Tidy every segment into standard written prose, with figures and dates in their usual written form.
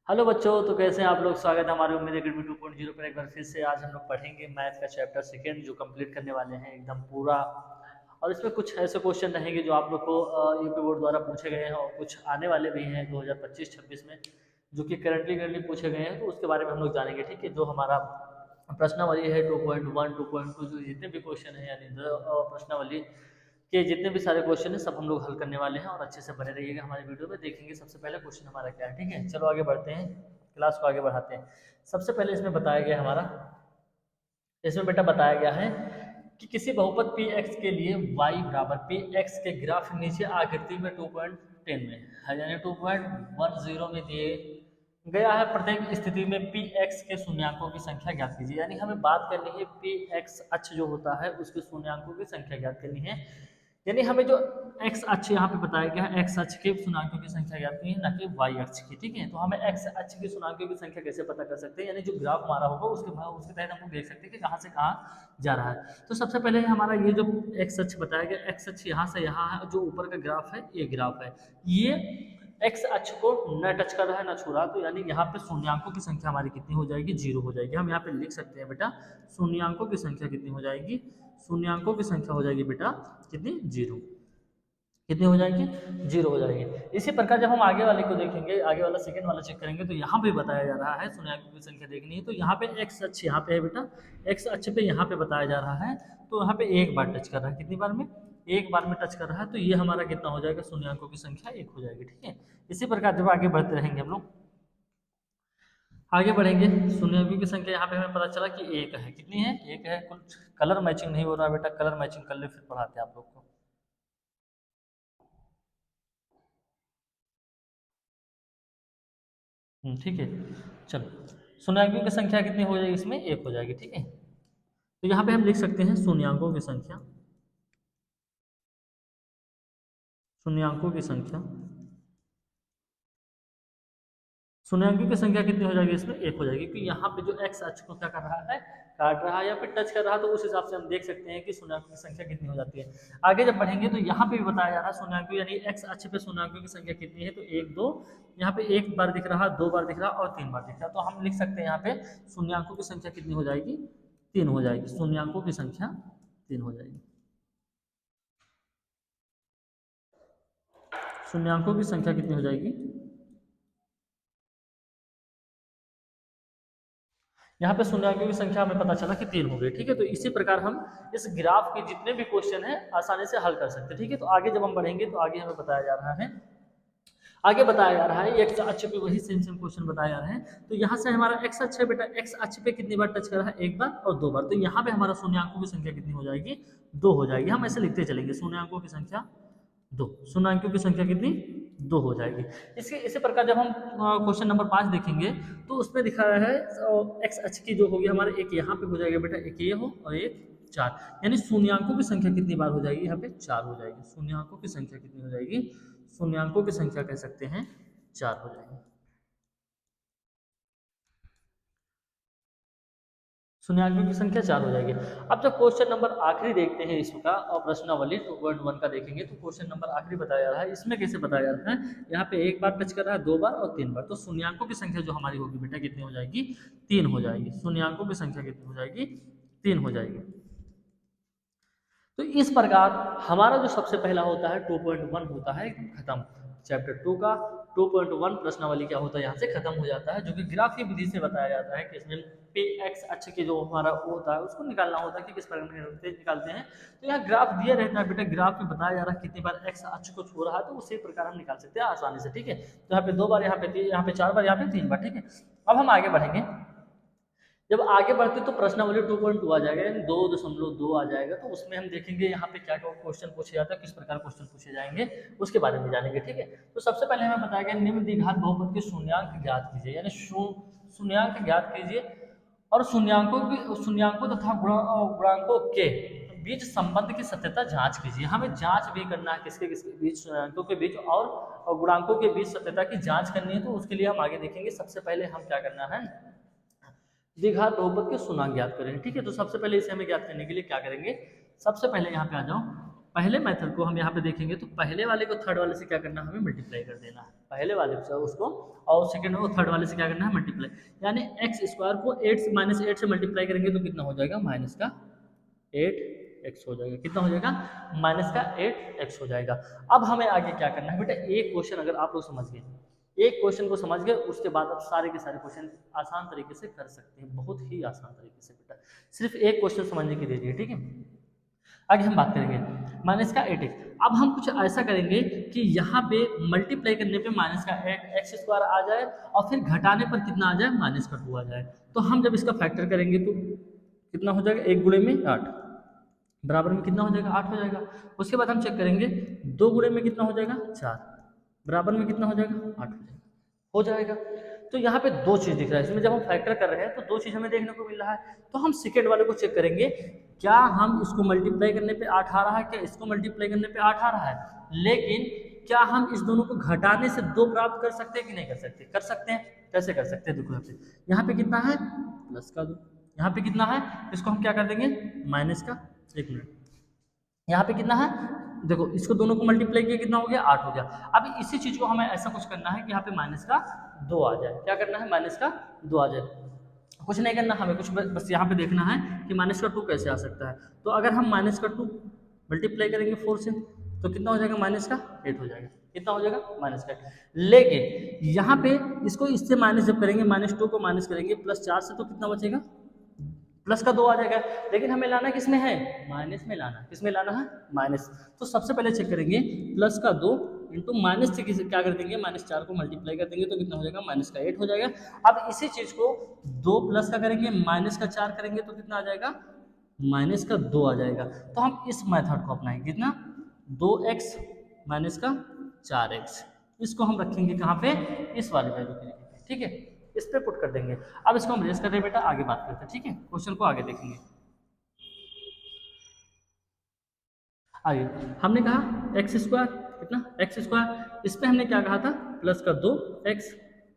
Hello बच्चों, तो कैसे हैं आप लोग। स्वागत है हमारे उम्मीद एकेडमी 2.0 पर। एक बार फिर से आज हम लोग पढ़ेंगे मैथ का चैप्टर सेकेंड, जो कंप्लीट करने वाले हैं एकदम पूरा। और इसमें कुछ ऐसे क्वेश्चन रहेंगे जो आप लोग को यूपी बोर्ड द्वारा पूछे गए हैं, और कुछ आने वाले भी हैं 2025-26 में, जो कि करंटली पूछे गए हैं। तो उसके बारे में हम लोग जानेंगे, ठीक है। जो हमारा प्रश्नावली है 2.1, 2.2, जो जितने भी क्वेश्चन है, यानी प्रश्नावली के जितने भी सारे क्वेश्चन है, सब हम लोग हल करने वाले हैं। और अच्छे से बने रहिएगा हमारे वीडियो में। देखेंगे सबसे पहले क्वेश्चन हमारा क्या है, ठीक है। चलो आगे बढ़ते हैं, क्लास को आगे बढ़ाते हैं। सबसे पहले इसमें बताया गया हमारा, इसमें बेटा बताया गया है कि किसी बहुपद पी एक्स के लिए y बराबर पी एक्स के ग्राफ नीचे आकृति में 2.10 में है, यानी 2.10 में दिए गया है। प्रत्येक स्थिति में पी एक्स के शून्यांकों की संख्या ज्ञात कीजिए। यानी हमें बात करनी है पी एक्स अक्ष जो होता है उसके शून्यांकों की संख्या ज्ञात करनी है। यानी हमें जो एक्स अक्ष यहाँ पे बताया गया है, एक्स अक्ष के शून्यांकों की संख्या ज्ञात करनी है, ना कि वाई अक्ष की, ठीक है। तो हमें एक्स अक्ष के शून्यांकों की संख्या कैसे पता कर सकते हैं, यानी जो ग्राफ हमारा होगा उसके तहत हम लोग देख सकते हैं कि कहाँ से कहाँ जा रहा है। तो सबसे पहले हमारा ये जो एक्स अक्ष बताया गया, एक्स अक्ष यहाँ से यहाँ है, जो ऊपर का ग्राफ है ये ग्राफ है, ये एक्स अक्ष को न टच कर रहा है, न छू रहा। तो यानी यहाँ पे शून्यांकों की संख्या हमारी कितनी हो जाएगी, जीरो हो जाएगी। हम यहाँ पे लिख सकते हैं बेटा, शून्यांकों की संख्या कितनी हो जाएगी, शून्यांकों की संख्या हो जाएगी बेटा कितनी, जीरो। कितनी हो जाएगी, जीरो हो जाएगी। इसी प्रकार जब हम आगे वाले को देखेंगे, आगे वाला सेकंड वाला चेक करेंगे, तो यहाँ पे बताया जा रहा है शून्यांकों की संख्या देखनी है। तो यहाँ पे एक्स अक्ष यहाँ पे है बेटा, एक्स अक्ष पे यहाँ पे बताया जा रहा है। तो यहाँ पे एक बार टच कर रहा है, कितनी बार में, एक बार में टच कर रहा है। तो ये हमारा कितना हो जाएगा, शून्यांकों की संख्या एक हो जाएगी, ठीक है। इसी प्रकार जब आगे बढ़ते रहेंगे हम लोग, आगे बढ़ेंगे, शून्यांकों की संख्या यहाँ पे हमें पता चला कि एक है। कितनी है, एक है। कुछ कलर मैचिंग नहीं हो रहा बेटा, कलर मैचिंग कर ले, फिर पढ़ाते हैं आप लोग को। ठीक है। चलो, शून्यांकों की संख्या कितनी हो जाएगी, इसमें एक हो जाएगी, ठीक है। तो यहाँ पे हम लिख सकते हैं शून्यांकों की संख्या, शून्यांकों की संख्या, शून्यांकों की संख्या कितनी हो जाएगी, इसमें एक हो जाएगी। क्योंकि यहाँ पे जो एक्स अक्ष को क्या कर रहा है, काट रहा है या फिर टच कर रहा है। तो उस हिसाब से हम देख सकते हैं कि शून्यांकों की संख्या कितनी हो जाती है। आगे जब बढ़ेंगे तो यहाँ पे भी बताया जा रहा है शून्यांकों, यानी एक्स अक्ष पे शून्यांकों की संख्या कितनी है। तो एक, दो, यहाँ पे एक बार दिख रहा, दो बार दिख रहा और तीन बार दिख रहा। तो हम लिख सकते हैं यहाँ पे शून्यांकों की संख्या कितनी हो जाएगी, तीन हो जाएगी। शून्यांकों की संख्या तीन हो जाएगी। शून्यांकों की संख्या कितनी हो जाएगी, यहाँ पे शून्यांकों की संख्या हमें पता चला कि तीन हो गई, ठीक है। तो इसी प्रकार हम इस ग्राफ के जितने भी क्वेश्चन हैं आसानी से हल कर सकते हैं, ठीक है। तो आगे जब हम बढ़ेंगे तो आगे हमें बताया जा रहा है, आगे बताया जा रहा है एक्स अक्ष पे वही सेम सेम क्वेश्चन बताया जा रहा है। तो यहाँ से हमारा एक्स अक्ष है बेटा, एक्स अक्ष पे कितनी बार टच कर रहा है, एक बार और दो बार। तो यहाँ पे हमारा शून्यांकों की संख्या कितनी हो जाएगी, दो हो जाएगी। हम ऐसे लिखते चलेंगे, शून्यांकों की संख्या दो, शून्यांकों की संख्या कितनी, दो हो जाएगी। इसी प्रकार जब हम क्वेश्चन नंबर 5 देखेंगे तो उसमें दिखा रहा है एक्स अक्ष की जो होगी हमारे, एक यहाँ पे हो जाएगा बेटा, एक ये हो और एक चार। यानी शून्यांकों की संख्या कितनी बार हो जाएगी, यहाँ पे चार हो जाएगी। शून्यांकों की संख्या कितनी हो जाएगी, शून्यांकों की संख्या कह सकते हैं चार हो जाएगी। शून्यांकों की संख्या चार हो जाएगी। अब जब क्वेश्चन नंबर आखिरी देखते हैं इसका, और प्रश्नावली 2.1 का देखेंगे, तो क्वेश्चन नंबर आखिरी बताया जा रहा है। इसमें कैसे बताया जा रहा है, यहाँ पे एक बार टच कर रहा है, दो बार और तीन बार। तो शून्यांकों की संख्या जो हमारी होगी बेटा कितनी हो जाएगी, तीन हो जाएगी। शून्यांकों की संख्या कितनी हो जाएगी, तीन हो जाएगी। तो इस प्रकार हमारा जो सबसे पहला होता है 2.1 होता है एकदम खत्म। चैप्टर 2 का 2.1 प्रश्नावली क्या होता है, यहाँ से खत्म हो जाता है। जो कि ग्राफ की विधि से बताया जाता है कि इसमें पे एक्स अक्ष के जो हमारा वो होता है उसको निकालना होता है कि किस प्रकार निकालते हैं। तो यहाँ ग्राफ दिया रहता है बेटा, ग्राफ में बताया जा रहा है कितनी बार एक्स अक्ष को छू रहा है, तो उसी प्रकार हम निकाल सकते हैं आसानी से, ठीक है। तो यहाँ पे दो बार, यहाँ पे चार बार, यहाँ पे तीन बार, ठीक है। अब हम आगे बढ़ेंगे, जब आगे बढ़ते तो प्रश्नावली 2.2 आ जाएगा, यानी 2.2 आ जाएगा। तो उसमें हम देखेंगे यहाँ पे क्या क्या क्वेश्चन पूछे जाते हैं, किस प्रकार क्वेश्चन पूछे जाएंगे, उसके बारे में जानेंगे, ठीक है। तो सबसे पहले हमें बताया गया निम्न द्विघात बहुपद के शून्यांक ज्ञात कीजिए, यानी शून्यांक ज्ञात कीजिए और शून्यांकों तथा गुणांकों के बीच संबंध की सत्यता जांच कीजिए। हमें जांच भी करना है किसके किसके बीच, शून्यांकों के बीच और गुणांकों के बीच सत्यता की जांच करनी है। तो उसके लिए हम आगे देखेंगे। सबसे पहले हम क्या करना है, द्विघात बहुपद के शून्यांक ज्ञात करें, ठीक है। तो सबसे पहले इसे हमें ज्ञात करने के लिए क्या करेंगे, सबसे पहले यहाँ पे आ जाओ, पहले मेथड को हम यहाँ पे देखेंगे तो पहले वाले को थर्ड वाले से क्या करना है, हमें मल्टीप्लाई कर देना है पहले वाले से उसको, और सेकंड को थर्ड वाले से क्या करना है, मल्टीप्लाई। यानी एक्स स्क्वायर को 8 से -8 से मल्टीप्लाई करेंगे तो कितना हो जाएगा, -8x हो जाएगा। कितना हो जाएगा, -8x हो जाएगा। अब हमें आगे क्या करना है बेटा, एक क्वेश्चन अगर आप लोग समझ गए, एक क्वेश्चन को समझ गए, उसके बाद आप सारे के सारे क्वेश्चन आसान तरीके से कर सकते हैं, बहुत ही आसान तरीके से बेटा, सिर्फ एक क्वेश्चन समझने की देरी है, ठीक है। आगे हम बात करेंगे -8x। अब हम कुछ ऐसा करेंगे कि यहाँ पे मल्टीप्लाई करने पे -x² आ जाए और फिर घटाने पर कितना आ जाए, -2 आ जाए। तो हम जब इसका फैक्टर करेंगे तो कितना हो जाएगा, 1 गुणे में 8 बराबर में कितना हो जाएगा, 8 हो जाएगा। उसके बाद हम चेक करेंगे 2 गुणे में कितना हो जाएगा, 4 बराबर में कितना हो जाएगा, 8 हो जाएगा। तो यहाँ पे दो चीज़ दिख रहा है इसमें, जब हम फैक्टर कर रहे हैं तो दो चीज़ हमें देखने को मिल रहा है। तो हम सेकेंड वाले को चेक करेंगे, क्या हम इसको मल्टीप्लाई करने पे 8 आ रहा है, क्या इसको मल्टीप्लाई करने पे 8 आ रहा है, लेकिन क्या हम इस दोनों को घटाने से 2 प्राप्त कर सकते हैं कि नहीं कर सकते, कर सकते हैं। कैसे कर सकते हैं, देखो यहाँ पे कितना है, प्लस का 2, यहाँ पे कितना है, इसको हम क्या कर देंगे, माइनस का, 1 मिनट, यहाँ पे कितना है, देखो इसको दोनों को मल्टीप्लाई किया कितना हो गया, 8 हो गया। अब इसी चीज को हमें ऐसा कुछ करना है कि यहाँ पे -2 आ जाए। क्या करना है, -2 आ जाए। कुछ नहीं करना हमें, कुछ बस यहाँ पे देखना है कि -2 कैसे आ सकता है। तो अगर हम -2 मल्टीप्लाई करेंगे 4 से तो कितना हो जाएगा, -8 हो जाएगा। कितना हो जाएगा, -8। लेकिन यहाँ पे इसको इससे माइनस जब करेंगे, -2 को माइनस करेंगे +4 से तो कितना बचेगा, प्लस का 2 आ जाएगा। लेकिन हमें लाना किसमें है, माइनस में लाना है। किसमें लाना है, माइनस। तो सबसे पहले चेक करेंगे प्लस का 2 इंटू माइनस से क्या कर देंगे, -4 को मल्टीप्लाई कर देंगे तो कितना हो जाएगा, -8 हो जाएगा। अब इसी चीज को 2 प्लस का करेंगे, -4 करेंगे तो कितना आ जाएगा, -2 आ जाएगा। तो हम इस मेथड को अपनाएंगे, कितना, 2x -4x, इसको हम रखेंगे कहाँ पे, इस वाले वैल्यू के लिए, ठीक है, इस पे पुट कर देंगे। अब इसको हम रेस कर रहे हैं बेटा, आगे बात करते हैं, ठीक है, क्वेश्चन को आगे देखेंगे। आगे हमने कहा x² कितना, x², इस पे हमने क्या कहा था, प्लस का 2x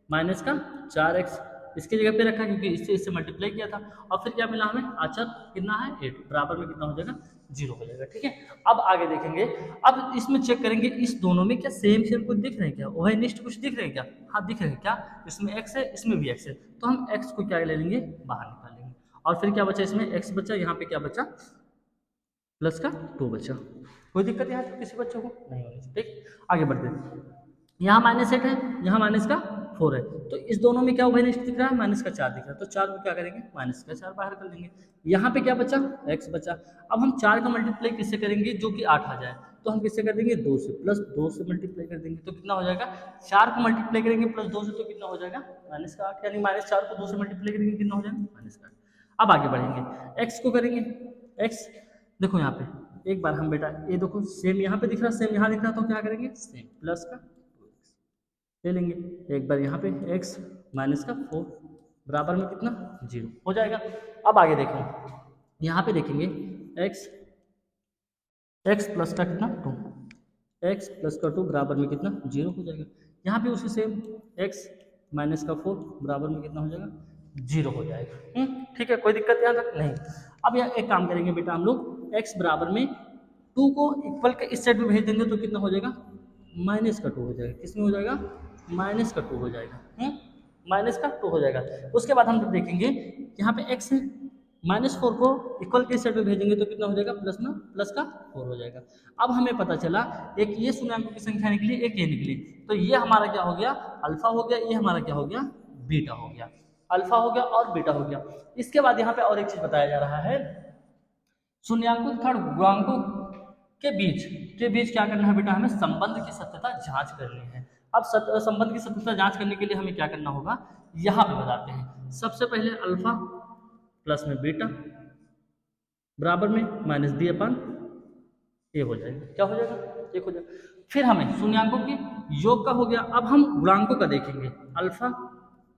माइनस का 4x, इसकी जगह पे रखा क्योंकि इससे मल्टीप्लाई किया था। और फिर क्या मिला हमें, आचर कितना है, 8 बराबर में कितना हो जाएगा, 0 हो जाएगा, ठीक है। अब आगे देखेंगे, अब इसमें चेक करेंगे इस दोनों में क्या सेम सेम कुछ दिख रहे हैं, क्या वही निष्ठ कुछ दिख रहे हैं क्या, हाँ दिख रहे हैं। क्या, इसमें x है, इसमें भी x है, तो हम x को क्या ले लेंगे, बाहर निकाल लेंगे। और फिर क्या बचा, इसमें x बचा, यहाँ पे क्या बचा, प्लस का 2 बचा। कोई दिक्कत यहाँ किसी बच्चों को नहीं होनी चाहिए, ठीक। आगे बढ़ते हैं, यहाँ -8 है, यहाँ -4 है, तो इस दोनों में क्या उभयनिष्ठ दिख रहा है, -4 दिख रहा है। तो 4 को क्या करेंगे, -4 बाहर कर लेंगे। यहाँ पे क्या बचा, x बचा। अब हम 4 का मल्टीप्लाई किससे करेंगे, जो कि 8 आ जाए, तो हम किससे कर देंगे, 2 से, +2 से मल्टीप्लाई कर देंगे तो कितना हो जाएगा, 4 को मल्टीप्लाई करेंगे +2 से तो कितना हो जाएगा, -8, यानी -4 को 2 से मल्टीप्लाई करेंगे कितना हो जाएगा, -8। अब आगे बढ़ेंगे, x को करेंगे, x देखो यहाँ पे एक बार हम बेटा ये देखो सेम यहाँ पे दिख रहा, सेम यहाँ दिख रहा, तो क्या करेंगे, सेम प्लस का 2x ले लेंगे। एक बार यहाँ पे x -4 बराबर में कितना, 0 हो जाएगा। अब आगे देखो, यहाँ पे देखेंगे x प्लस का कितना 2, x प्लस का 2 बराबर में कितना, 0 हो जाएगा। यहाँ पे उसी सेम x -4 बराबर में कितना हो जाएगा, 0 हो जाएगा। ठीक है, कोई दिक्कत यहाँ तक नहीं। अब यहाँ एक काम करेंगे बेटा, हम लोग x बराबर में 2 को इक्वल के इस साइड में भेज देंगे तो कितना हो जाएगा, -2 हो जाएगा। किसमें हो जाएगा, -2 हो जाएगा, -2 हो जाएगा। उसके बाद हम देखेंगे यहाँ पे x है, -4 को इक्वल के साइड में भेजेंगे तो कितना हो जाएगा, प्लस का 4 हो जाएगा। अब हमें पता चला एक ये शून्याङ्कों की संख्या निकली, एक ये निकली, तो ये हमारा क्या हो गया, अल्फा हो गया, ये हमारा क्या हो गया, बीटा हो गया। अल्फा हो गया और बीटा हो गया। इसके बाद यहाँ पे और एक चीज बताया जा रहा है, शून्याङ्कों तथा गुणांकों के बीच क्या करना है बेटा, हमें संबंध की सत्यता जांच करनी है। अब संबंध की सत्यता जांच करने के लिए हमें क्या करना होगा, यहाँ पे बताते हैं। सबसे पहले अल्फा प्लस में बीटा बराबर में -b/a हो जाएगा। क्या हो जाएगा, 1 हो जाएगा। फिर हमें शून्याङ्कों के योग का हो गया। अब हम गुणांकों का देखेंगे, अल्फा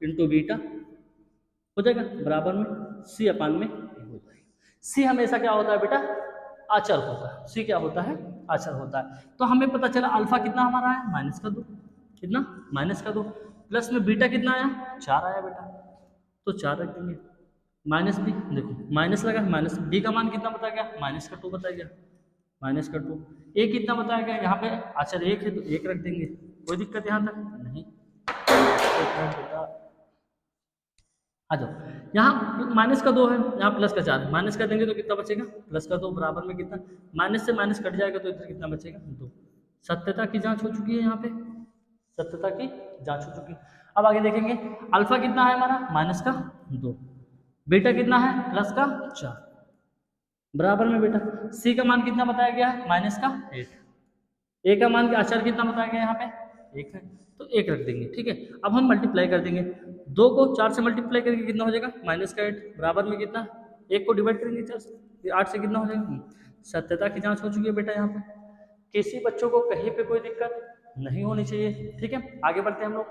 इंटू बीटा हो जाएगा बराबर में c/a हो जाएगा। c हमेशा क्या होता है बेटा, आचर होता है। c क्या होता है, आचर होता है। तो हमें पता चला अल्फा कितना हमारा है, -2, कितना, -2, प्लस में बीटा कितना आया, 4 आया बेटा, तो 4 रख देंगे। माइनस b, देखो माइनस लगा, माइनस b का मान कितना बताया गया, -2 बताया गया। माइनस का 2। ए कितना बताया गया यहाँ पे, अच्छा 1 है तो 1 रख देंगे, कोई दिक्कत यहाँ तक नहीं। एक मिनट बेटा, आ जाओ। यहाँ माइनस का 2 है, यहाँ प्लस का 4 है, माइनस कर देंगे तो कितना बचेगा, प्लस का 2 बराबर में कितना, माइनस से माइनस कट जाएगा तो इधर कितना बचेगा 2। सत्यता की जांच हो चुकी है यहाँ पे, सत्यता की जांच हो चुकी है। अब आगे देखेंगे, अल्फा कितना है हमारा, माइनस का 2, बीटा कितना है, प्लस का 4, बराबर में बेटा सी का मान कितना बताया गया है, माइनस का 8, ए का मान आचार कितना बताया गया यहाँ पे 1 है, तो 1 रख देंगे, ठीक है। अब हम मल्टीप्लाई कर देंगे, 2 को 4 से मल्टीप्लाई करके कितना हो जाएगा, माइनस का 8, बराबर में कितना, 1 को डिवाइड करेंगे 4 से, 8 से कितना हो जाएगा। सत्यता की जांच हो चुकी है बेटा यहाँ पे, किसी बच्चों को कहीं पे कोई दिक्कत नहीं होनी चाहिए, ठीक है। आगे बढ़ते हैं हम लोग।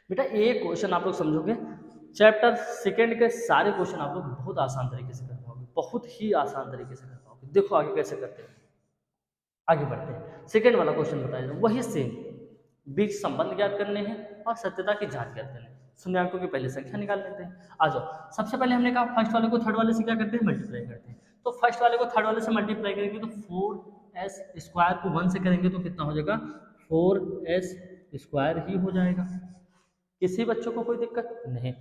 बेटा ये क्वेश्चन आप लोग समझोगे, चैप्टर सेकेंड के सारे क्वेश्चन आप लोग बहुत आसान तरीके से कर पाओगे, बहुत ही आसान तरीके से कर पाओगे। देखो आगे कैसे करते हैं, आगे बढ़ते हैं। सेकेंड वाला क्वेश्चन बताया जाए, वही सेम, बीच संबंध ज्ञात करने हैं और सत्यता की जांच ज्ञात करने हैं। शून्यांकों की पहले संख्या निकाल लेते हैं। आ जाओ, सबसे पहले हमने कहा फर्स्ट वाले को थर्ड वाले से क्या करते हैं, मल्टीप्लाई करते हैं। तो फर्स्ट वाले को थर्ड वाले से मल्टीप्लाई करेंगे तो 4s स्क्वायर को 1 से करेंगे तो कितना हो जाएगा, 4s स्क्वायर ही हो जाएगा। किसी बच्चों को कोई दिक्कत नहीं।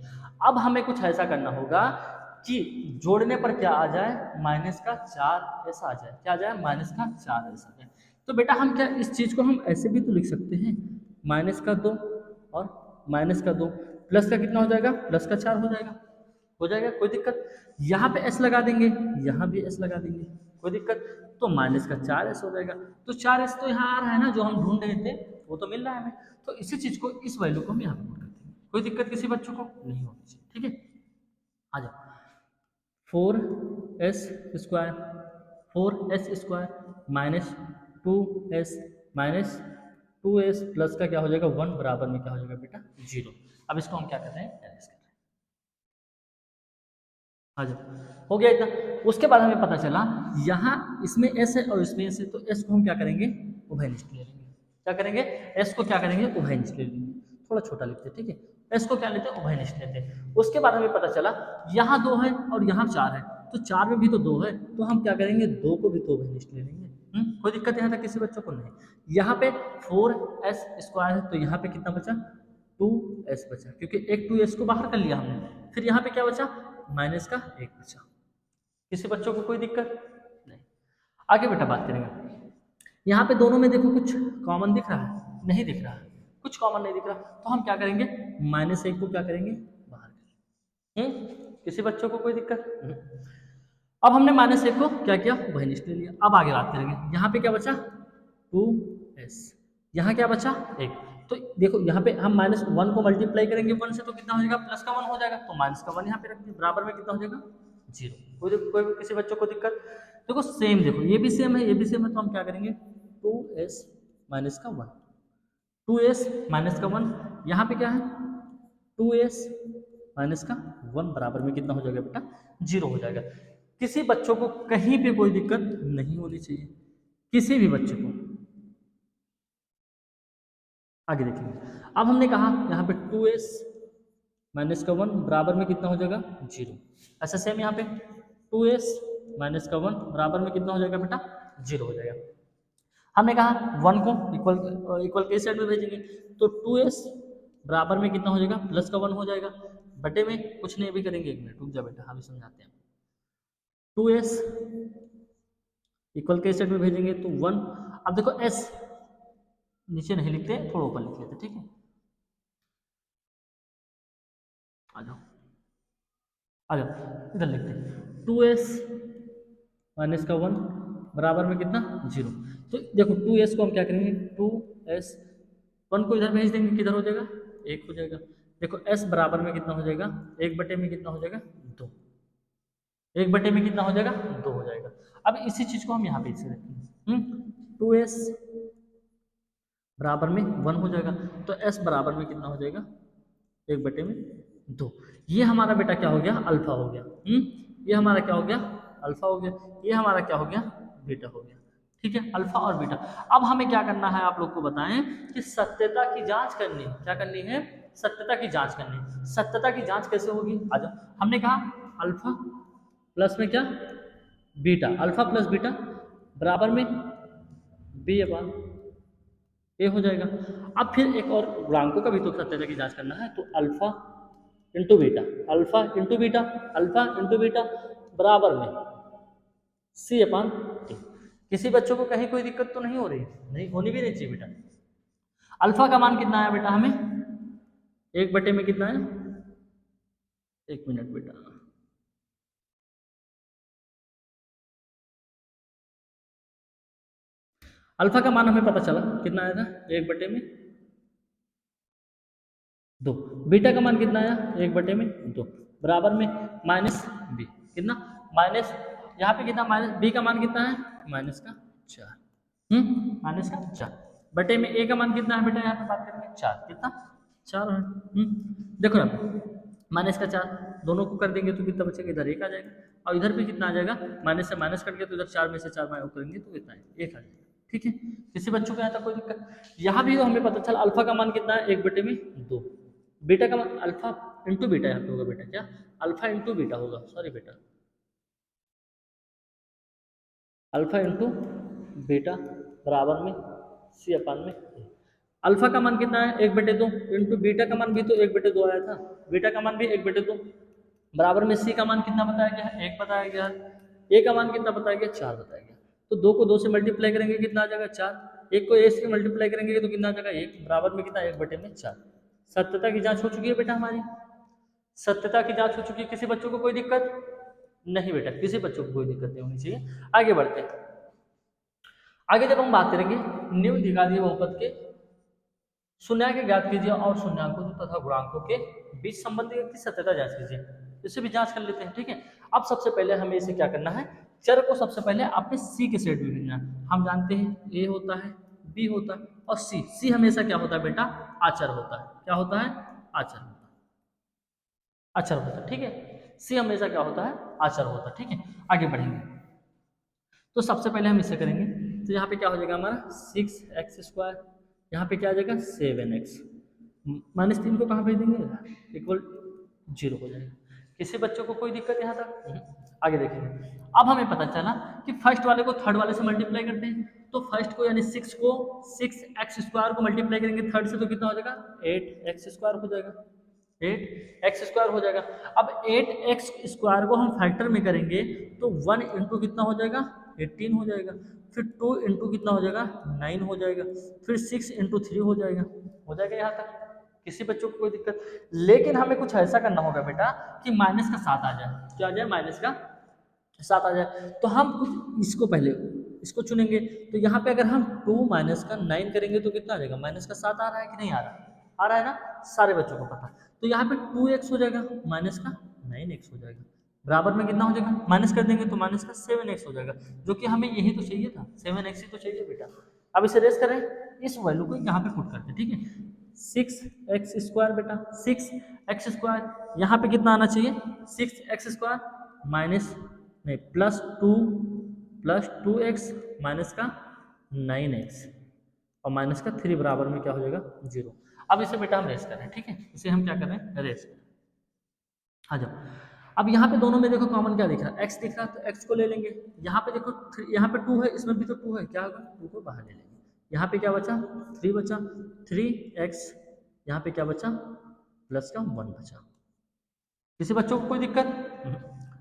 अब हमें कुछ ऐसा करना होगा कि जोड़ने पर क्या आ जाए, माइनस का 4s आ जाए, क्या आ जाए, माइनस का 4s आ जाए। तो बेटा हम क्या इस चीज को हम ऐसे भी तो लिख सकते हैं, माइनस का 2 और माइनस का 2 प्लस का कितना हो जाएगा, प्लस का 4 हो जाएगा, हो जाएगा, कोई दिक्कत। यहाँ पे s लगा देंगे, यहाँ भी s लगा देंगे, कोई दिक्कत। तो माइनस का 4s हो जाएगा। तो 4s तो यहाँ आ रहा है ना, जो हम ढूंढ रहे थे वो तो मिल रहा है हमें। तो इसी चीज को, इस वैल्यू को हम यहाँ पे पुट कर देंगे, कोई दिक्कत किसी बच्चों को नहीं होनी चाहिए, ठीक है। आ जाओ, 4s square, 4s square minus 2s minus 2s plus का क्या हो जाएगा 1, बराबर में क्या हो जाएगा बेटा 0। अब इसको हम क्या कर रहे हैं, एनालाइज कर रहे हैं। हाँ जी, हो गया इतना। उसके बाद हमें पता चला यहाँ इसमें s है और इसमें s है, तो s को हम क्या करेंगे, उभयनिष्ठ ले लेंगे। क्या करेंगे, s को क्या करेंगे, उभयनिष्ठ ले लेंगे। थोड़ा छोटा लिखते हैं, ठीक है। s को क्या लेते हैं, उभयनिष्ठ लेते हैं। उसके बाद हमें पता चला यहाँ 2 है और यहाँ 4 है, तो 4 में भी तो 2 है, तो हम क्या करेंगे, 2 को भी तो उभयनिष्ठ ले लेंगे। कोई दिक्कत यहाँ तक किसी बच्चों को नहीं। यहाँ पे 4s स्क्वायर है, तो यहाँ पे कितना बचा, 2s बचा, क्योंकि एक 2s को बाहर कर लिया हमने। फिर यहाँ पे क्या बचा, माइनस का 1 बचा। किसी बच्चों को कोई दिक्कत नहीं। आगे बेटा बात करेंगे, यहाँ पे दोनों में देखो कुछ कॉमन दिख रहा है, नहीं दिख रहा है, कुछ कॉमन नहीं दिख रहा, तो हम क्या करेंगे, -1 को क्या करेंगे, बाहर करेंगे। किसी बच्चों को कोई दिक्कत नहीं। अब हमने -1 को क्या किया, उभयनिष्ठ ले लिया। अब आगे बात करेंगे, यहाँ पे क्या बचा, 2s, यहाँ क्या बचा 1। तो देखो यहाँ पे हम -1 को मल्टीप्लाई करेंगे 1 से, तो कितना हो जाएगा, प्लस का 1 हो जाएगा, तो माइनस का 1 यहाँ पे रख दिया, बराबर में कितना हो जाएगा 0। कोई किसी बच्चों को दिक्कत, देखो सेम, देखो ये भी सेम है, ये भी सेम है, तो हम क्या करेंगे 2s माइनस का 1, 2s माइनस का 1, यहाँ पे क्या है 2s माइनस का 1, बराबर में कितना हो जाएगा बेटा 0 हो जाएगा। किसी बच्चों को कहीं पे कोई दिक्कत नहीं होनी चाहिए, किसी भी बच्चे को। आगे देखेंगे, अब हमने कहा यहाँ पे 2s माइनस का 1 बराबर में कितना हो जाएगा 0। ऐसा सेम यहाँ पे 2s माइनस का 1 बराबर में कितना हो जाएगा बेटा 0 हो जाएगा। हमने कहा 1 को इक्वल के साइड में भेजेंगे, तो 2s बराबर में कितना हो जाएगा, प्लस का 1 हो जाएगा, बटे में कुछ नहीं भी करेंगे, 1 मिनट रुक जा बेटा, हम समझाते हैं। 2s इक्वल के साइड में भेजेंगे तो 1। अब देखो s नीचे नहीं लिखते, थोड़ा ऊपर लिख लेते, ठीक है। आ जाओ, आ जाओ, इधर लिखते हैं 2s माइनस का 1 बराबर में कितना 0। तो देखो 2s को हम क्या करेंगे, 2s 1 को इधर भेज देंगे, किधर हो जाएगा 1 हो जाएगा। देखो s बराबर में कितना हो जाएगा, 1 बटे में कितना हो जाएगा 2, 1 बटे में कितना हो जाएगा 2 हो जाएगा। अब इसी चीज को हम यहाँ पे इसे रखेंगे, 2s बराबर में 1 हो जाएगा, तो s बराबर में कितना हो जाएगा 1 बटे में 2। ये हमारा बेटा क्या हो गया, अल्फा हो गया। ये हमारा क्या हो गया, अल्फा हो गया। ये हमारा क्या हो गया, बीटा हो गया, ठीक है, अल्फा और बीटा। अब हमें क्या करना है, आप लोग को बताएं कि सत्यता की जांच करनी है। क्या करनी है, सत्यता की जांच करनी है। सत्यता की जांच कैसे होगी, आ जाओ। हमने कहा अल्फा प्लस में क्या, बीटा, अल्फा प्लस बीटा बराबर में बी अपान ए हो जाएगा। अब फिर एक और गुणांकों का भी तो सत्यता की जांच करना है, तो alpha into beta, alpha into beta, alpha into beta बराबर में सी अपान टी। किसी बच्चों को कहीं कोई दिक्कत तो नहीं हो रही? नहीं होनी भी नहीं चाहिए बेटा। अल्फा का मान कितना आया बेटा हमें? एक बटे में कितना है? एक मिनट बेटा, अल्फा का मान हमें पता चला कितना आया था? एक बटे में दो। बीटा का मान कितना आया? एक बटे में दो बराबर में माइनस बी, कितना? माइनस, यहाँ पे कितना माइनस बी का मान कितना है? माइनस का 4, माइनस का 4 बटे में ए का मान कितना है बेटा? यहाँ पे बात करेंगे 4, कितना? 4 है। देखो ना, माइनस का 4 दोनों को कर देंगे तो कितना बचेगा? इधर एक आ जाएगा और इधर भी कितना आ जाएगा? माइनस से माइनस कट गया तो इधर 4 में से 4 माइनस करेंगे तो कितना है? एक आ जाएगा। ठीक है, किसी बच्चों को यहाँ तक कोई दिक्कत? यहाँ भी तो हमें पता चला अल्फा का मान कितना है? एक बटे में दो। बीटा का मान अल्फा इंटू बीटा यहाँ पे होगा बेटा, क्या? अल्फा इंटू बीटा होगा, सॉरी बेटा, अल्फा इंटू बीटा बराबर में सी अपान में ए। अल्फा का मान कितना है? एक बटे दो इंटू बीटा का मान भी तो एक बटे दो आया था, बीटा का मान भी एक बटे दो बराबर में सी का मान कितना बताया गया है? एक बताया गया है। ए का मान कितना बताया गया? 4 बताया गया। तो दो को दो से मल्टीप्लाई करेंगे कितना आ जाएगा? 4। एक को ए से मल्टीप्लाई करेंगे तो कितना आ जाएगा? एक बराबर में कितना? एक बटे में 4। सत्यता की जांच हो चुकी है बेटा हमारी, सत्यता की जांच हो चुकी है। किसी बच्चों को कोई दिक्कत नहीं बेटा, किसी बच्चों को कोई दिक्कत नहीं होनी चाहिए। आगे बढ़ते हैं। आगे जब हम बात करेंगे निम्न द्विघातीय बहुपद के शून्यांक ज्ञात कीजिए और शून्याङ्कों तथा गुणांकों के बीच संबंध की सत्यता जांच कीजिए, इसे भी जांच कर लेते हैं। ठीक है, अब सबसे पहले हमें इसे क्या करना है? चर को सबसे पहले आपने सी के सेट में भेजना है। हम जानते हैं ए होता है, बी होता है और सी। सी हमेशा क्या होता है बेटा? आचर होता है। क्या होता है? आचर होता है, आचर होता है। ठीक है, सी हमेशा क्या होता है? आचर होता है। ठीक है, आगे बढ़ेंगे तो सबसे पहले हम इसे करेंगे तो यहाँ पे क्या हो जाएगा हमारा? 6x², यहाँ पे क्या आ जाएगा? 7x। -3 को कहाँ भेज देंगे? इक्वल 0 हो जाएगा। किसी बच्चों को कोई दिक्कत यहाँ तक? आगे देखेंगे। अब हमें पता चला कि फर्स्ट वाले को थर्ड वाले से मल्टीप्लाई करते हैं, तो फर्स्ट को यानी 6 को 6x² को मल्टीप्लाई करेंगे थर्ड से तो कितना हो जाएगा? 8x² हो जाएगा, 8x² हो जाएगा। अब 8x² को हम फैक्टर में करेंगे तो 1 इंटू कितना हो जाएगा? 18 हो जाएगा। फिर 2 इंटू कितना हो जाएगा? 9 हो जाएगा। फिर 6 इंटू 3 हो जाएगा। हो जाएगा यहाँ तक? किसी बच्चों को कोई दिक्कत? लेकिन हमें कुछ ऐसा करना होगा बेटा कि माइनस का 7 आ जाए। क्या आ जाए? माइनस का 7 आ जाए। तो हम कुछ इसको पहले इसको चुनेंगे, तो यहाँ पे अगर हम 2 माइनस का 9 करेंगे तो कितना आ जाएगा? माइनस का 7 आ रहा है कि नहीं आ रहा? आ रहा है ना? सारे बच्चों को पता। तो यहाँ पे 2x हो जाएगा, माइनस का 9x हो जाएगा। बराबर में कितना हो जाएगा? माइनस कर देंगे तो माइनस का 7x हो जाएगा, जो कि हमें यही तो चाहिए था, 7x ही तो चाहिए बेटा। अब इसे रेस करें, इस वैल्यू को यहाँ पे पुट करते हैं। ठीक है, 6x² बेटा, 6x², यहाँ पे कितना आना चाहिए? 6x² माइनस नहीं प्लस 2x माइनस का 9x और माइनस का 3 बराबर में क्या हो जाएगा? 0। अब इसे बेटा हम रेस कर रहे हैं। ठीक है, इसे हम क्या कर रहे हैं? रेस। आ जाओ। अब यहाँ पे दोनों में देखो कॉमन क्या दिख रहा है? x दिख रहा है, तो x को ले लेंगे। यहाँ पे देखो यहाँ पे 2 है, इसमें भी तो 2 है, क्या होगा? 2 को बाहर ले लेंगे। यहाँ पे क्या बचा? 3 बचा, 3x। यहाँ पे क्या बचा? प्लस का 1 बचा। किसी बच्चों को कोई दिक्कत?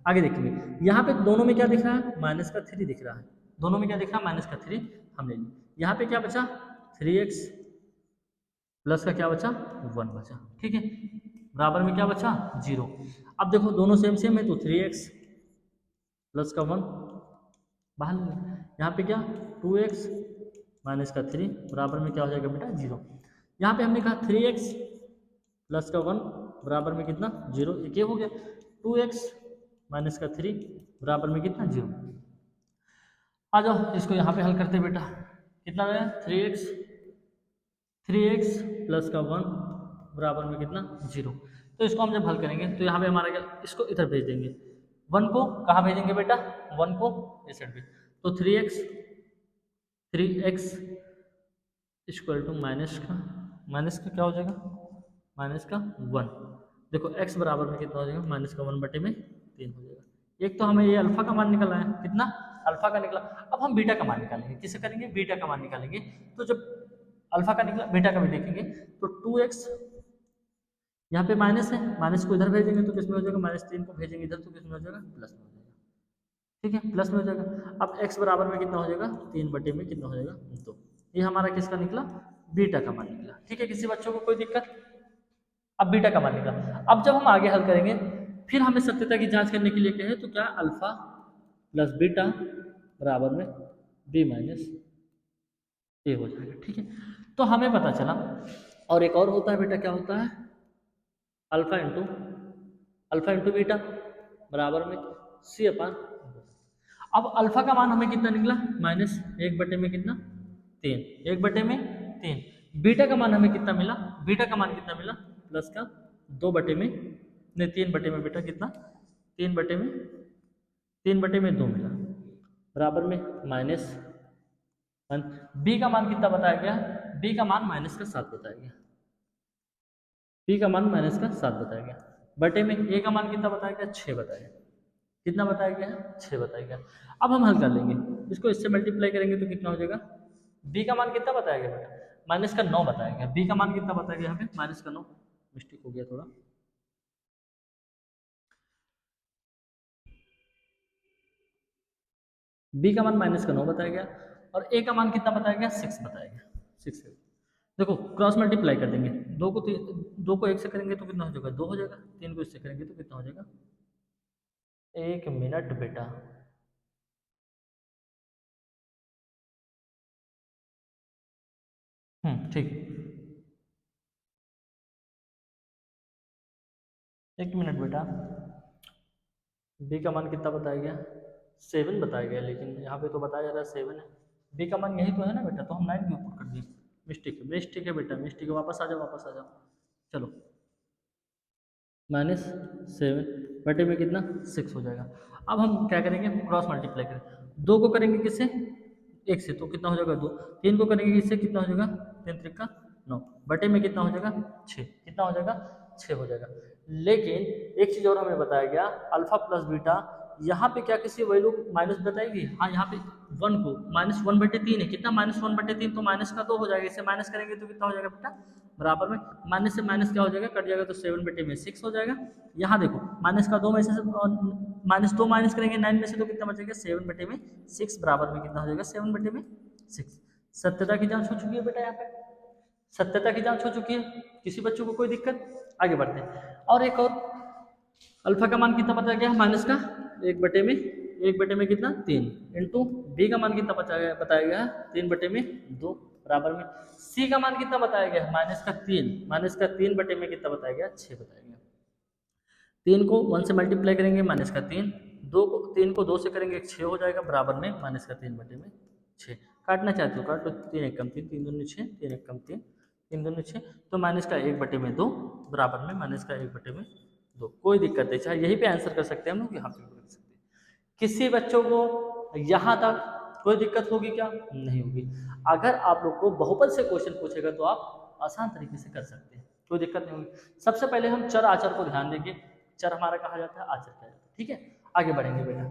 आगे देखेंगे। यहाँ पे दोनों में क्या दिख रहा है? माइनस का 3 दिख रहा है। दोनों में क्या दिख रहा है? माइनस का 3 हम ले लेंगे। यहाँ पे क्या बचा? 3x प्लस का क्या बचा? 1 बचा। ठीक है, बराबर में क्या बचा? 0। अब देखो दोनों सेम सेम है तो 3x प्लस का 1 बाहर लेंगे। यहाँ पे क्या? 2x माइनस का 3 बराबर में क्या हो जाएगा बेटा? 0। यहाँ पे हमने कहा 3x प्लस का 1 बराबर में कितना? 0। एक ये हो गया। 2x माइनस का 3 बराबर में कितना? 0। आ जाओ इसको यहाँ पे हल करते बेटा। कितना है? 3x प्लस का 1 बराबर में कितना? 0। तो इसको हम जब हल करेंगे तो यहाँ पे हमारा क्या? इसको इधर भेज देंगे। 1 को कहाँ भेजेंगे बेटा? 1 को इस साइड पे। तो 3x इक्वल टू माइनस का क्या हो जाएगा? माइनस का 1। देखो x बराबर में कितना हो जाएगा? माइनस का 1 बटे में 3 हो जाएगा। एक तो हमें ये अल्फा का मान निकल आया कितना? अल्फा का निकला। अब हम बीटा का मान निकालेंगे, किसे करेंगे, बीटा का मान निकालेंगे। तो जब अल्फा का निकला, बीटा का भी देखेंगे। तो 2x यहाँ पे माइनस है, माइनस को इधर भेजेंगे तो किस में हो जाएगा, -3 को भेजेंगे इधर तो किस में हो जाएगा, प्लस में हो जाएगा। ठीक है, प्लस में हो जाएगा। अब x बराबर में कितना हो जाएगा, 3 बटे में कितना हो जाएगा, 2। ये हमारा किसका निकला, बीटा का मान निकला। ठीक है, किसी बच्चों को कोई दिक्कत। अब बीटा का मान निकला। अब जब हम आगे हल करेंगे, फिर हमें सत्यता की जांच करने के लिए क्या है, तो क्या अल्फा प्लस बीटा बराबर में b माइनस ए हो जाएगा। ठीक है, तो हमें पता चला। और एक और होता है बेटा, क्या होता है, अल्फा इंटू बीटा बराबर में सी अपान। अब अल्फा का मान हमें कितना निकला, -1 बटे में कितना, 3, 1 बटे में 3। बीटा का मान हमें कितना मिला, बीटा का मान कितना मिला, प्लस का 2 बटे में, नहीं 3 बटे में बेटा कितना, 3 बटे में 2 मिला बराबर में माइनस। बी का मान कितना बताया गया, बी का मान -7 बताया गया, बी का मान -7 बताया गया। बटे में ए का मान कितना बताया गया, 6 बताया गया। कितना बताया गया है, 6 बताया गया। अब हम हल कर लेंगे, इसको इससे मल्टीप्लाई करेंगे तो कितना हो जाएगा, बी का मान कितना बताया गया बेटा, -9 बताया गया। बी का मान कितना बताया गया, यहाँ पे -9, मिस्टेक हो गया थोड़ा। बी का मान -9 बताया गया, और ए का मान कितना बताया गया, 6 बताया गया, 6। देखो क्रॉस मल्टीप्लाई कर देंगे, 2 को 1 से करेंगे तो कितना हो जाएगा, 2 हो जाएगा, 3 को इससे करेंगे तो कितना हो जाएगा, 1 मिनट बेटा। ठीक, 1 मिनट बेटा। बी का मान कितना बताया गया, 7 बताया गया, लेकिन यहाँ पे तो बताया जा रहा है 7 है। बी का मान यही तो है ना बेटा, तो हम 9 के ऊपर कर दिए। मिस्टेक है बेटा, मिस्टेक है, वापस आ जाओ, वापस आ जाओ। चलो, -7 बटे में कितना, 6 हो जाएगा। अब हम क्या करेंगे, क्रॉस मल्टीप्लाई करें। 2 को करेंगे किससे, 1 से, तो कितना हो जाएगा 2। 3 को करेंगे किससे, कितना हो जाएगा, 3 त्रिक का 9, बटे में कितना हो जाएगा, 6। कितना हो जाएगा, 6 हो जाएगा। लेकिन एक चीज़ और हमें बताया गया, अल्फा प्लस बीटा, यहाँ पे क्या किसी वैल्यू माइनस बताएगी, हाँ यहाँ पे 1 को, -1/3 है, कितना, -1/3, तो माइनस का 2 हो जाएगा, इसे माइनस करेंगे तो कितना हो जाएगा बेटा, बराबर में माइनस से माइनस क्या हो जाएगा, कट जाएगा, तो 7 बटे में 6 हो जाएगा। यहाँ देखो माइनस का 2 में से -2 माइनस करेंगे 9 में से तो कितना बचेगा, 7 बटे में 6 बराबर में कितना हो जाएगा, 7 बटे में 6। सत्यता की जांच हो चुकी है बेटा, यहाँ पे सत्यता की जांच हो चुकी है। किसी बच्चों को कोई दिक्कत, आगे बढ़ते हैं। और एक और, अल्फा का मान कितना बताया गया, माइनस का 1 बटे में कितना, 3, इंटू बी का मान कितना बताया गया, 3 बटे में 2 बराबर में सी का मान कितना बताया गया, -3 बटे में कितना बताया गया, 6 बताया गया। 3 को 1 से मल्टीप्लाई करेंगे, -3, 3 को 2 से करेंगे, 6 हो जाएगा, बराबर में -3 बटे में 6। काटना चाहते हो काट लो, 3 1 कम 3, 3 दूनी 6, 3 1 कम 3, 3 दूनी 6, तो -1/2 बराबर में -1/2। कोई दिक्कत नहीं, चाहे यहीं पे आंसर कर सकते हैं हम लोग, यहाँ पे भी कर सकते हैं। किसी बच्चों को यहाँ तक कोई दिक्कत होगी क्या, नहीं होगी। अगर आप लोग को बहुपद से क्वेश्चन पूछेगा तो आप आसान तरीके से कर सकते हैं, कोई दिक्कत नहीं होगी। सबसे पहले हम चर आचर को ध्यान देंगे, चर हमारा कहा जाता है, आचर कहा जाता है। ठीक है, आगे बढ़ेंगे बेटा,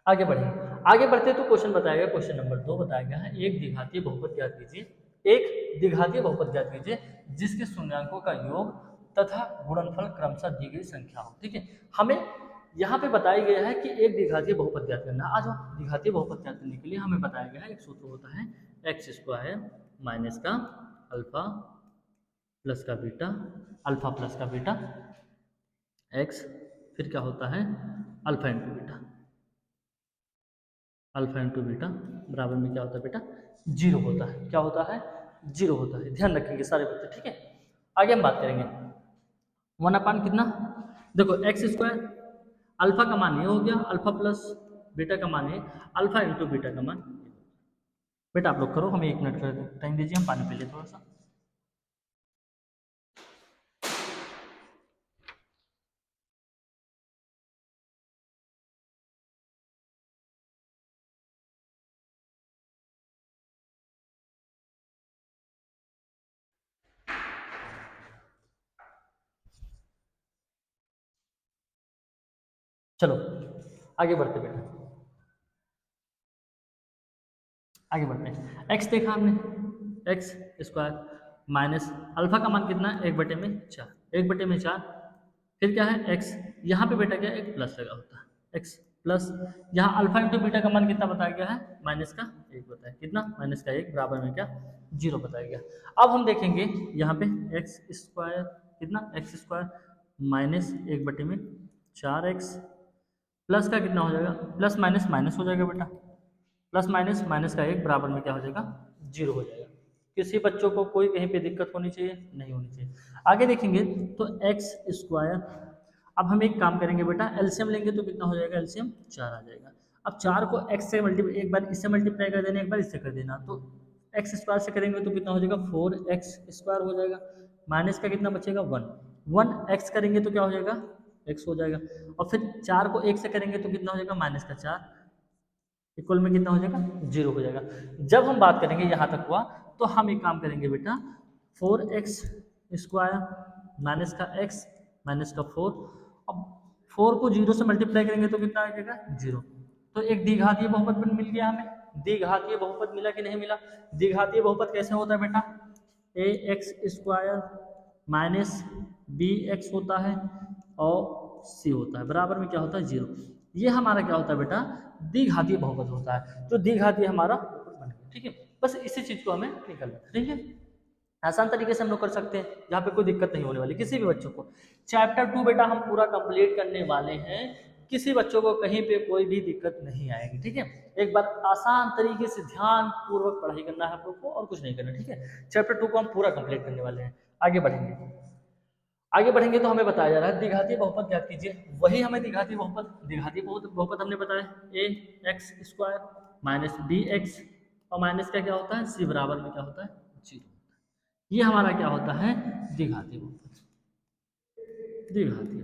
आगे बढ़ेंगे। आगे बढ़ते तो क्वेश्चन बताया गया, क्वेश्चन नंबर 2 बताया गया है, एक द्विघातीय बहुपद ज्ञात कीजिए। एक द्विघातीय बहुपद ज्ञात कीजिए जिसके शून्यांकों का योग तथा गुणनफल क्रमशः दी गई संख्या हो। ठीक है, हमें यहाँ पे बताया गया है कि एक द्विघातीय बहुपद ज्ञात करना। आज द्विघातीय बहुपद ज्ञात करने के लिए हमें बताया गया है, एक सूत्र होता है x² माइनस का अल्फा प्लस का बीटा, अल्फा प्लस का बीटा x, फिर क्या होता है alpha into beta, alpha into beta बराबर में क्या होता है बेटा, 0 होता है। क्या होता है, 0 होता है। ध्यान रखेंगे सारे बच्चे। ठीक है, आगे हम बात करेंगे 1/, कितना, देखो x² अल्फा का मान ये हो गया, अल्फा प्लस बीटा का मान है, अल्फा इंटू बीटा का मान। बेटा आप लोग करो, हमें 1 मिनट कर टाइम दीजिए, हम पानी पी लिए थोड़ा सा। चलो आगे बढ़ते बेटा। आगे बढ़ते हैं। एक्स देखा हमने, एक्स स्क्वायर माइनस अल्फा का मान कितना है, 1/4, 1/4। फिर क्या है एक्स, यहाँ पे बेटा क्या है, एक प्लस लगा होता है एक्स प्लस, यहाँ अल्फा इंटू बीटा का मान कितना बताया गया है, माइनस का 1 बताया, कितना माइनस का 1 बराबर में क्या 0 बताया गया। अब हम देखेंगे यहाँ पे एक्स स्क्वायर कितना, x square minus 1/4x plus का कितना हो जाएगा, प्लस माइनस माइनस हो जाएगा बेटा, प्लस माइनस माइनस का 1 बराबर में क्या हो जाएगा, 0 हो जाएगा। किसी बच्चों को कोई कहीं पे दिक्कत होनी चाहिए, नहीं होनी चाहिए। आगे देखेंगे तो एक्स स्क्वायर, अब हम एक काम करेंगे बेटा, एलसीएम लेंगे तो कितना हो जाएगा, एलसीएम 4 आ जाएगा। अब 4 को एक्स से मल्टीप्लाई, एक बार इससे मल्टीप्लाई कर देना, एक बार इससे कर देना, तो एक्स स्क्वायर से करेंगे तो कितना हो जाएगा, 4x स्क्वायर हो जाएगा, माइनस का कितना बचेगा 1, 1x करेंगे तो क्या हो जाएगा, x हो जाएगा। और फिर 4 को 1 से करेंगे तो कितना हो जाएगा, माइनस का 4 इक्वल में कितना हो जाएगा, 0 हो जाएगा। जब हम बात करेंगे यहाँ तक हुआ, तो हम एक काम करेंगे बेटा, 4x स्क्वायर माइनस का x माइनस का 4, अब 4 को 0 से मल्टीप्लाई करेंगे तो कितना आ जाएगा, 0। तो एक द्विघातीय बहुपद मिल गया हमें। द्विघातीय बहुपद मिला कि नहीं मिला, द्विघातीय बहुपद कैसे होता है बेटा, ax स्क्वायर माइनस bx होता है और c होता है, बराबर में क्या होता है, 0। ये हमारा क्या होता है बेटा, द्विघातीय बहुपद होता है, जो द्विघातीय हमारा बहुपद बन गया, ठीक है। बस इसी चीज को हमें निकालना है, ठीक है। आसान तरीके से हम लोग कर सकते हैं, जहाँ पे कोई दिक्कत नहीं होने वाली किसी भी बच्चों को। चैप्टर 2 बेटा हम पूरा कंप्लीट करने वाले हैं, किसी बच्चों को कहीं पे कोई भी दिक्कत नहीं आएगी, ठीक है। एक बार आसान तरीके से ध्यान पूर्वक पढ़ाई करना है आप लोग को, और कुछ नहीं करना, ठीक है। चैप्टर 2 को हम पूरा कंप्लीट करने वाले हैं। आगे बढ़ेंगे, आगे बढ़ेंगे तो हमें बताया जा रहा है द्विघातीय बहुपद ज्ञात कीजिए, वही हमें द्विघातीय बहुपद हमने बताया A x square minus B x, और माइनस का क्या होता है, सी बराबर में क्या होता है, 0। ये हमारा क्या होता है, द्विघातीय बहुपद, द्विघातीय।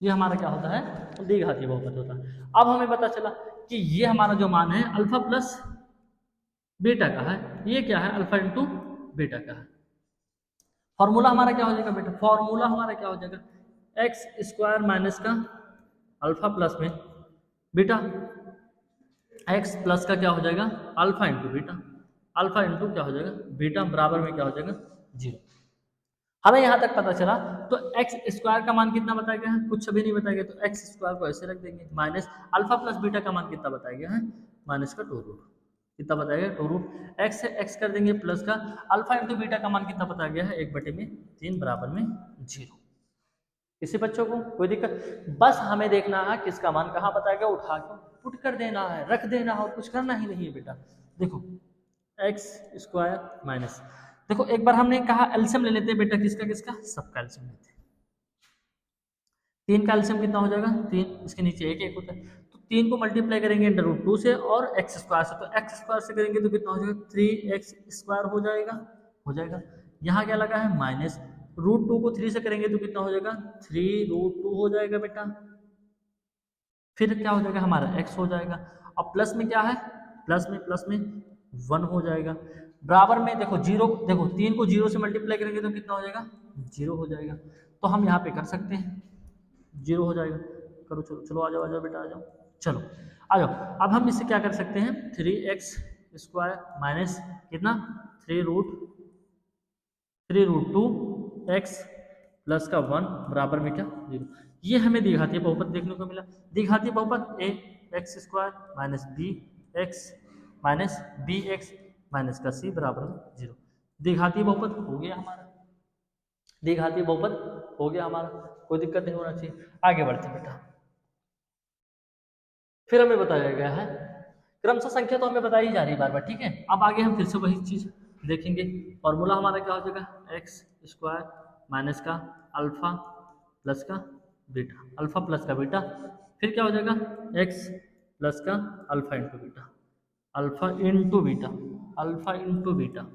ये हमारा क्या होता है, द्विघातीय बहुपद होता है। अब हमें पता चला कि ये हमारा जो मान है अल्फा प्लस बीटा का है, ये क्या है, अल्फा इंटू बीटा का है। फॉर्मूला हमारा क्या हो जाएगा बेटा, फॉर्मूला हमारा क्या हो जाएगा, एक्स स्क्वायर माइनस का अल्फा प्लस में बीटा, एक्स प्लस का क्या हो जाएगा, alpha into beta, alpha into क्या हो जाएगा बीटा, बराबर में क्या हो जाएगा, 0। हमें यहाँ तक पता चला। तो एक्स स्क्वायर का मान कितना बताया गया है, कुछ भी नहीं बताया गया, तो एक्स स्क्वायर को ऐसे रख देंगे, माइनस अल्फा प्लस बीटा का मान कितना बताया गया है, माइनस का 2 रूट, कितना बताया गया, 2 रूट, एक्स से एक्स कर देंगे प्लस का, अल्फा इंटू बीटा का मान कितना बताया गया है, 1/3 बराबर में 0। किसी बच्चों को कोई दिक्कत, बस हमें देखना है किसका मान कहाँ बताया गया, उठा के पुट कर देना है, रख देना है, और कुछ करना ही नहीं है बेटा। देखो एक्स स्क्वायर माइनस, देखो एक बार हमने कहा एलसीएम ले लेते हैं बेटा, किसका किसका, सबका एलसीएम लेते हैं। 3 का एलसीएम कितना हो जाएगा, 3, इसके नीचे एक एक होता है, तो 3 को मल्टीप्लाई करेंगे √2 से और एक्स स्क्वायर से, तो एक्स स्क्वायर से करेंगे तो कितना हो जाएगा, 3x स्क्वायर हो जाएगा, हो जाएगा। यहाँ क्या लगा है माइनस, √2 को 3 से करेंगे तो कितना हो जाएगा, 3√2 हो जाएगा बेटा। फिर क्या हो जाएगा हमारा x हो जाएगा, और प्लस में क्या है, प्लस में 1 हो जाएगा, बराबर में देखो 0, देखो 3 को 0 से मल्टीप्लाई करेंगे तो कितना हो जाएगा, 0 हो जाएगा। तो हम यहाँ पे कर सकते हैं, 0 हो जाएगा। करो चलो चलो, आ जाओ बेटा, आ जाओ, चलो आ जाओ। अब हम इससे क्या कर सकते हैं, 3x स्क्वायर माइनस कितना, 3√2 x प्लस का 1 बराबर में क्या, 0। ये हमें द्विघातीय बहुपद देखने को मिला। द्विघातीय बहुपद A x square minus B x minus का सी बराबर में 0। द्विघातीय बहुपद हो गया हमारा, द्विघातीय बहुपद हो गया हमारा, कोई दिक्कत नहीं होना चाहिए। आगे बढ़ते बेटा, फिर हमें बताया गया है क्रमशः संख्या तो हमें बताई जा रही है बार बार, ठीक है। अब आगे हम फिर से वही चीज देखेंगे। फॉर्मूला हमारा क्या हो जाएगा, एक्स स्क्वायर माइनस का अल्फा प्लस का बीटा, अल्फा प्लस का बीटा, फिर क्या हो जाएगा एक्स प्लस का alpha into beta, alpha into beta, alpha into beta,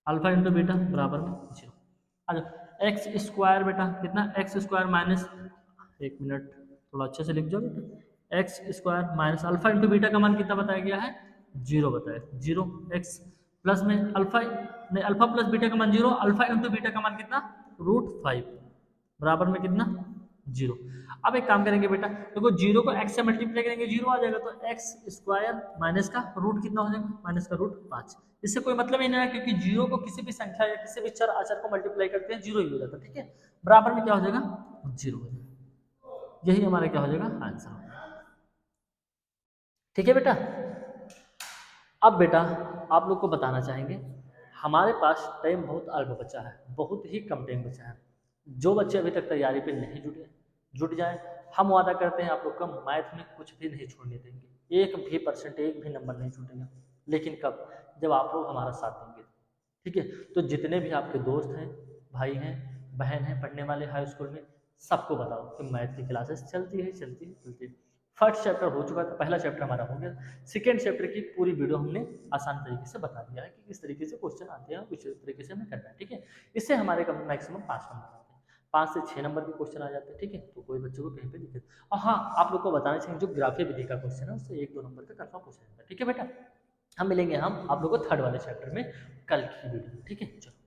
alpha into beta बराबर में 0। अच्छा एक्स स्क्वायर बेटा कितना, एक्स स्क्वायर माइनस, एक मिनट थोड़ा अच्छे से लिख जाओ बेटा, x square minus alpha into beta का मान कितना बताया गया है, 0 बताया, 0 एक्स प्लस में अल्फा, नहीं अल्फा प्लस बीटा का मान 0, अल्फा इंटू बीटा का मान कितना, √5 बराबर में कितना जीरो। अब एक काम करेंगे बेटा, देखो जीरो को एक्स से मल्टीप्लाई करेंगे जीरो आ जाएगा, तो एक्स स्क्वायर माइनस का रूट कितना हो जाएगा, माइनस का रूट 5। इससे कोई मतलब ही नहीं है, क्योंकि जीरो को किसी भी संख्या या किसी भी चर अचर को मल्टीप्लाई करते हैं जीरो ही हो जाता है, ठीक है। बराबर में क्या हो जाएगा, जीरो हो जाएगा। यही हमारा क्या हो जाएगा, आंसर हो जाएगा। ठीक है बेटा। अब बेटा आप लोग को बताना चाहेंगे, हमारे पास टाइम बहुत अल्प बचा है, बहुत ही कम टाइम बचा है। जो बच्चे अभी तक तैयारी पे नहीं जुटे, जुट जाएं। हम वादा करते हैं आप लोग का मैथ में कुछ भी नहीं छोड़ने देंगे, एक भी परसेंट, एक भी नंबर नहीं छूटेगा। लेकिन कब, जब आप लोग हमारा साथ देंगे, ठीक है। तो जितने भी आपके दोस्त हैं, भाई हैं, बहन हैं, पढ़ने वाले हाई स्कूल में, सबको बताओ कि मैथ की क्लासेस चलती है, चलती है, चलती है। फर्स्ट चैप्टर हो चुका था, पहला चैप्टर हमारा हो गया। सेकेंड चैप्टर की पूरी वीडियो हमने आसान तरीके से बता दिया है कि किस तरीके से क्वेश्चन आते हैं, किस तरीके से हमें करना है, ठीक है। इससे हमारे कम मैक्सिमम 5 नंबर आते हैं, 5 से 6 नंबर के क्वेश्चन आ जाते हैं, ठीक है। तो कोई बच्चों को कहीं पे दिक्कत, और हाँ आप लोग को बताना चाहिए, जो ग्राफी विधि का क्वेश्चन है उससे 1-2 नंबर का कंफर्म पूछा जाता है, ठीक है बेटा। हम मिलेंगे हम आप लोग को थर्ड वाले चैप्टर में कल की वीडियो, ठीक है। चलो।